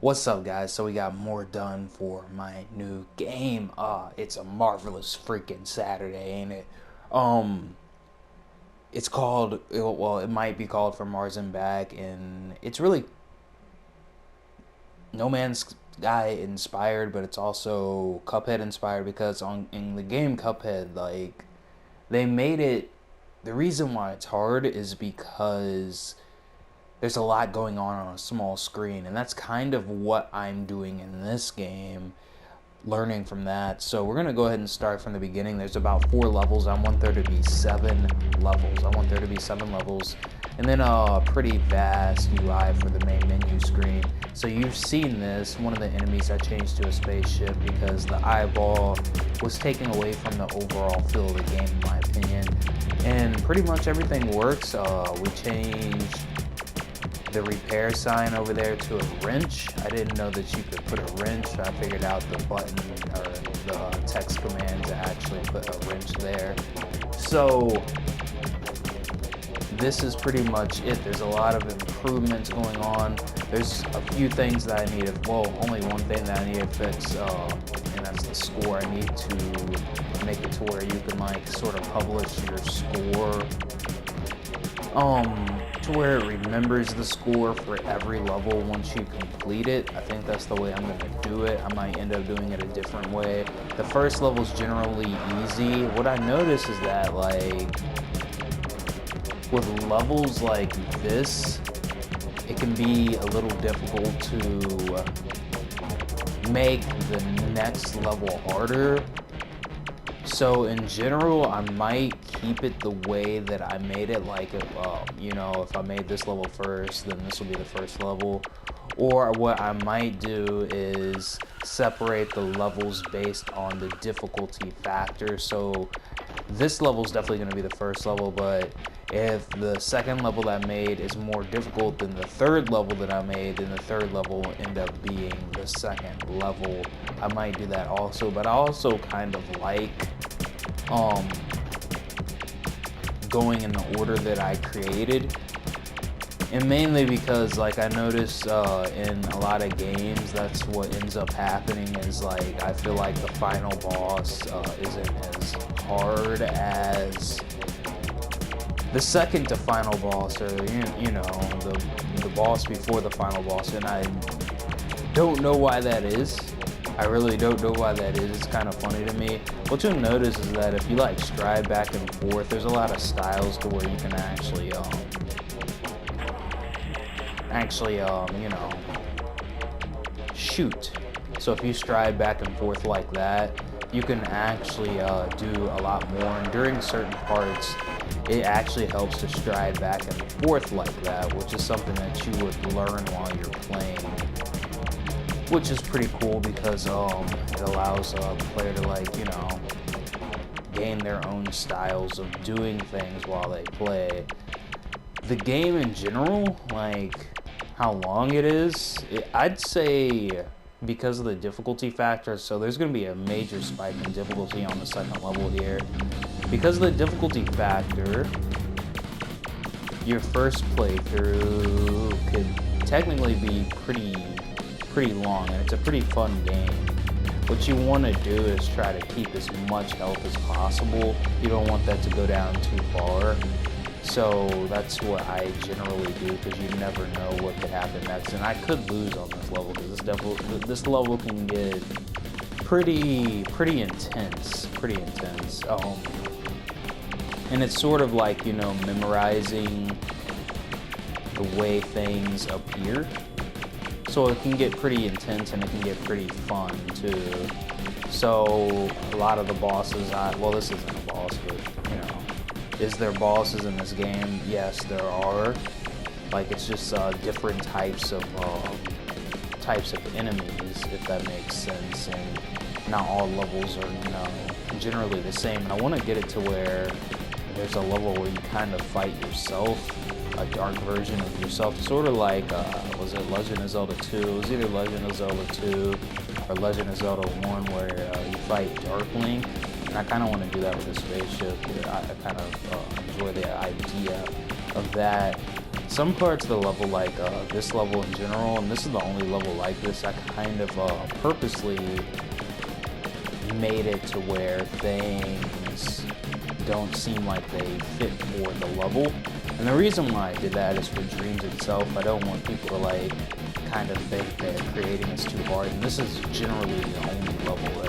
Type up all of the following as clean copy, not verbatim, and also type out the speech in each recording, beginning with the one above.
What's up, guys? So we got more done for my new game. It's a marvelous freaking Saturday, ain't it? Um, it's called, well, it might be called From Mars and Back, and it's really No Man's Sky inspired, but it's also Cuphead inspired because in the game Cuphead, like, they made it. The reason why it's hard is because there's a lot going on a small screen, and that's kind of what I'm doing in this game, learning from that. So we're gonna go ahead and start from the beginning. There's about 4 levels. I want there to be 7 levels, and then a pretty vast UI for the main menu screen. So you've seen this. One of the enemies I changed to a spaceship because the eyeball was taking away from the overall feel of the game, in my opinion. And pretty much everything works. We changed the repair sign over there to a wrench. I didn't know that you could put a wrench. I figured out the button or the text command to actually put a wrench there. So this is pretty much it. There's a lot of improvements going on. There's a few things that I need to, well, only one thing that I need to fix, and that's the score. I need to make it to where you can like sort of publish your score, to where it remembers the score for every level once you complete it. I think that's the way I'm gonna do it. I might end up doing it a different way. The first level's generally easy. What I notice is that, like, with levels like this, it can be a little difficult to make the next level harder. So in general, I might keep it the way that I made it. Like, if I made this level first, then this will be the first level. Or what I might do is separate the levels based on the difficulty factor. So this level is definitely going to be the first level, but if the second level that I made is more difficult than the third level that I made, then the third level will end up being the second level. I might do that also, but I also kind of like going in the order that I created. And mainly because, like, I notice in a lot of games, that's what ends up happening is, like, I feel like the final boss isn't as hard as the second to final boss, or the boss before the final boss. And I don't know why that is. I really don't know why that is. It's kind of funny to me. What you'll notice is that if you like stride back and forth, there's a lot of styles to where you can actually shoot. So if you stride back and forth like that, you can actually do a lot more. And during certain parts, it actually helps to stride back and forth like that, which is something that you would learn while you're playing, which is pretty cool because it allows the player to gain their own styles of doing things while they play. The game in general, like how long it is, I'd say because of the difficulty factor, so there's going to be a major spike in difficulty on the second level here. Because of the difficulty factor, your first playthrough could technically be pretty long, and it's a pretty fun game. What you want to do is try to keep as much health as possible. You don't want that to go down too far. So that's what I generally do, because you never know what could happen next. And I could lose on this level, because this level can get pretty intense. And it's sort of like, memorizing the way things appear. So it can get pretty intense, and it can get pretty fun too. So a lot of the bosses, well, this isn't a boss, but is there bosses in this game? Yes, there are. Like, it's just different types of enemies, if that makes sense. And not all levels are, generally the same. I want to get it to where there's a level where you kind of fight yourself, a dark version of yourself, sort of like, was it Legend of Zelda 2? It was either Legend of Zelda 2 or Legend of Zelda 1, where you fight Dark Link. And I kind of want to do that with a spaceship. I kind of enjoy the idea of that. some parts of the level, like this level in general, and this is the only level like this, I kind of purposely made it to where things don't seem like they fit for the level. And the reason why I did that is for Dreams itself. I don't want people to like kind of think that creating is too hard, and this is generally the only level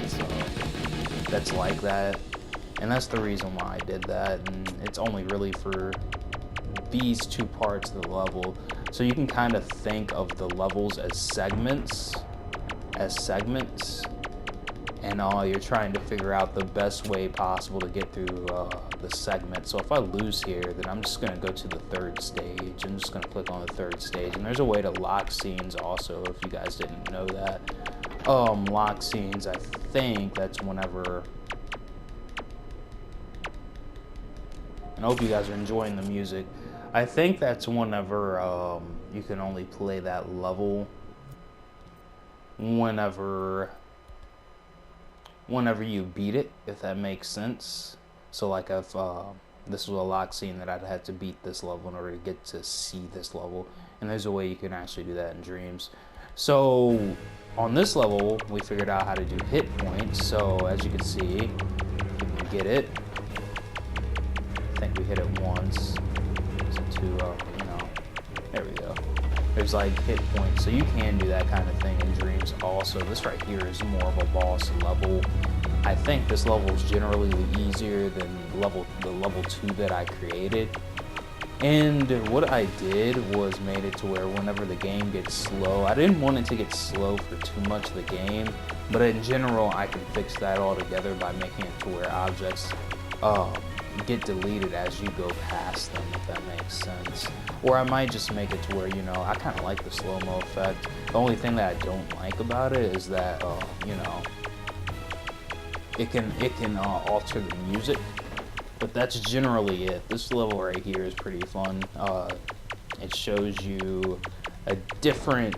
that's like that, and that's the reason why I did that. And it's only really for these two parts of the level, so you can kind of think of the levels as segments, and you're trying to figure out the best way possible to get through the segment. So if I lose here, then I'm just gonna go to the third stage. I'm just gonna click on the third stage, and there's a way to lock scenes also, if you guys didn't know that. Lock scenes, I think that's whenever, and I hope you guys are enjoying the music. I think that's whenever you can only play that level whenever you beat it, if that makes sense. So like if this was a lock scene, that I'd have to beat this level in order to get to see this level, and there's a way you can actually do that in Dreams. So on this level, we figured out how to do hit points. So as you can see, you can get it. I think we hit it once. So there we go. There's like hit points, so you can do that kind of thing in Dreams also. This right here is more of a boss level. I think this level is generally easier than the level 2 that I created. And what I did was made it to where whenever the game gets slow, I didn't want it to get slow for too much of the game, but in general I can fix that all together by making it to where objects get deleted as you go past them, if that makes sense. Or I might just make it to where, I kind of like the slow-mo effect. The only thing that I don't like about it is that, it can alter the music, but that's generally it. This level right here is pretty fun. It shows you a different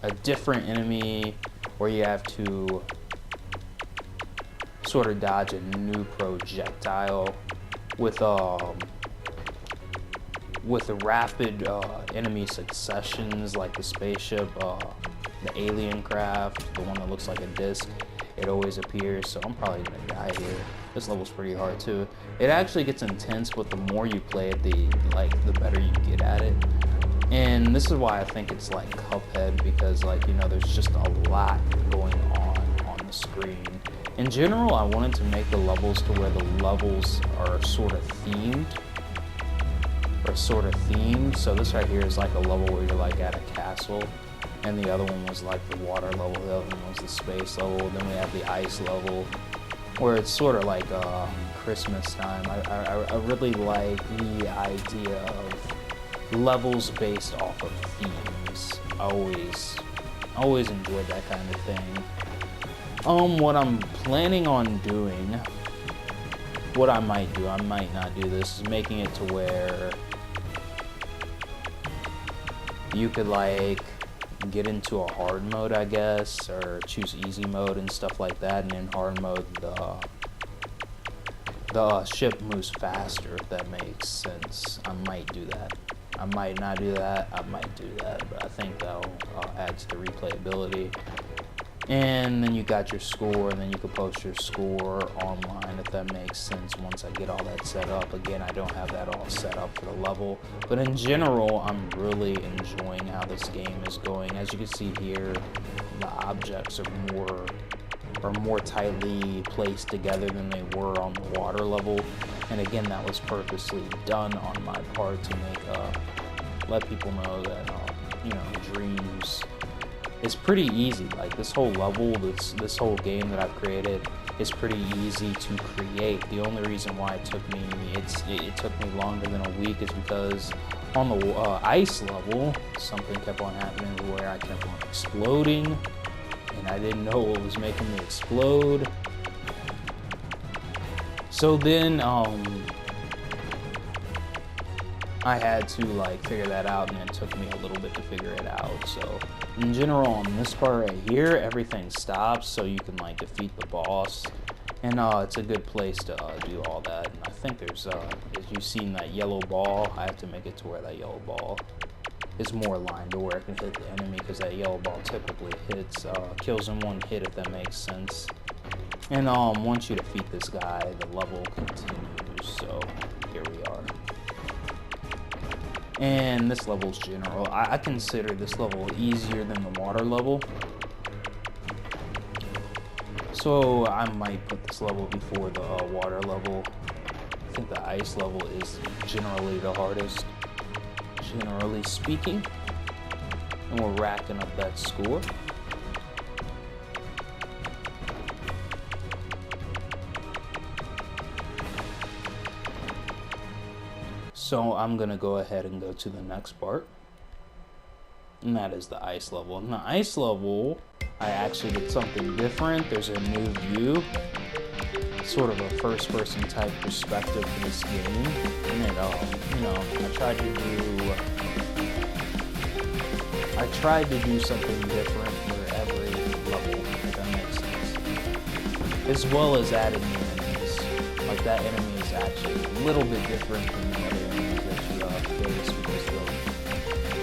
enemy where you have to sort of dodge a new projectile with rapid enemy successions, like the spaceship, the alien craft, the one that looks like a disc. It always appears, so I'm probably gonna die here. This level's pretty hard too. It actually gets intense, but the more you play it, the better you get at it. And this is why I think it's like Cuphead, because there's just a lot going on the screen. In general, I wanted to make the levels to where the levels are sort of themed. So this right here is like a level where you're like at a castle, and the other one was like the water level, the other one was the space level, then we have the ice level, where it's sort of like Christmas time. I really like the idea of levels based off of themes. I always enjoyed that kind of thing. What I'm planning on doing, what I might do, I might not do this, is making it to where you could like get into a hard mode, I guess, or choose easy mode and stuff like that, and in hard mode the ship moves faster, if that makes sense. I might do that. I might not do that. I might do that, but I think that'll add to the replayability. And then you got your score, and then you can post your score online, if that makes sense, once I get all that set up. Again, I don't have that all set up for the level, but in general, I'm really enjoying how this game is going. As you can see here, the objects are more tightly placed together than they were on the water level. And again, that was purposely done on my part to make let people know that Dreams, it's pretty easy. Like this whole level, this whole game that I've created is pretty easy to create. The only reason why it took me longer than a week is because on the ice level, something kept on happening where I kept on exploding, and I didn't know what was making me explode. So then I had to figure that out, and it took me a little bit to figure it out. So in general, on this part right here, everything stops, so you can defeat the boss, And it's a good place to do all that. And I think there's, as you've seen that yellow ball, I have to make it to where that yellow ball is more aligned to where I can hit the enemy, because that yellow ball typically hits, kills in one hit, if that makes sense. And once you defeat this guy, the level continues. So here we are. And this level's general. I consider this level easier than the water level. So I might put this level before the water level. I think the ice level is generally the hardest, generally speaking. And we're racking up that score. So I'm gonna go ahead and go to the next part, and that is the ice level. In the ice level, I actually did something different. There's a new view, sort of a first-person type perspective for this game, and it, you know, I tried to do something different for every level, if that makes sense, as well as adding new enemies. Like that enemy is actually a little bit different from the other enemies that you face, because the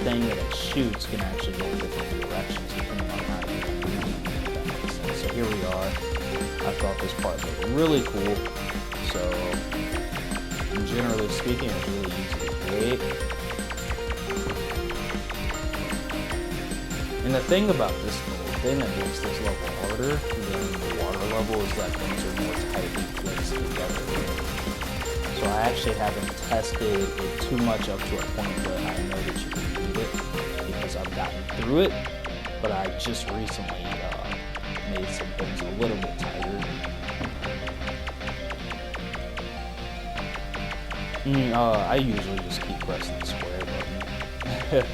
thing that it shoots can actually go in different directions depending on how you move, if that makes sense. So here we are. I thought this part looked really cool. So generally speaking, it's really easy to create. And the thing about this level, the thing that makes this level harder than the water level is that things are more tightly placed together. So I actually haven't tested it too much up to a point where I know that you can beat it, because I've gotten through it, but I just recently made some things a little bit tighter. I usually just keep pressing the square button.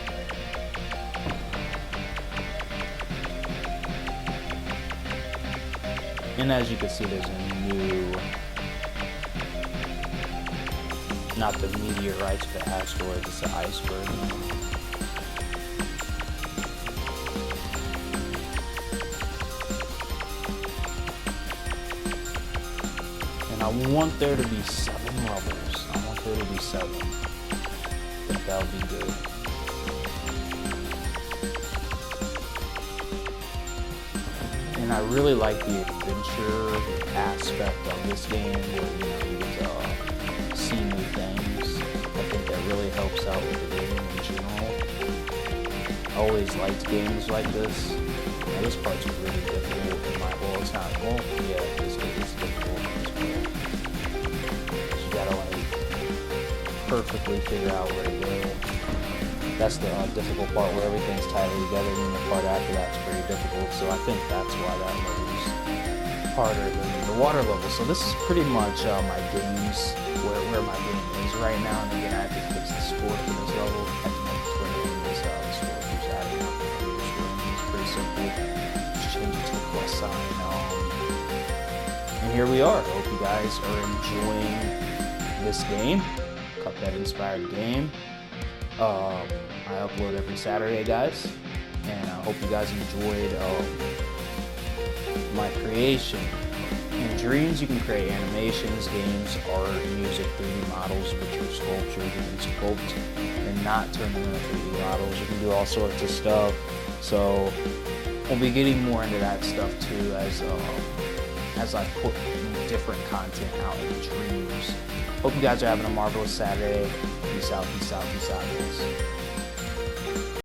And as you can see, there's a new, not the meteorites, the asteroids, it's the iceberg. And I want there to be 7 levels. I want there to be 7. I think that would be good. And I really like the adventure aspect of this game, where you get to see new things. I think that really helps out with the game in general. I always liked games like this. Now, this part's really difficult in my, well, it's not, well, yeah, it's difficult in this part. So you gotta like perfectly figure out where to go. That's the difficult part, where everything's tightly together, and the part after that's pretty difficult. So I think that's why that level's harder than the water level. So this is pretty much my games, where my game is right now. And again, I have to fix the score for this level. I have to make it where the score keeps adding up. It's pretty simple. Just change it to the plus sign. And here we are. I hope you guys are enjoying this game, Cuphead inspired game. I upload every Saturday, guys, and I hope you guys enjoyed my creation. In Dreams, you can create animations, games, art, music, 3D models, which are sculptures. You can sculpt and not turn them into 3D models. You can do all sorts of stuff. So we'll be getting more into that stuff too as I put different content out in Dreams. Hope you guys are having a marvelous Saturday. Peace out, peace out, peace out, guys.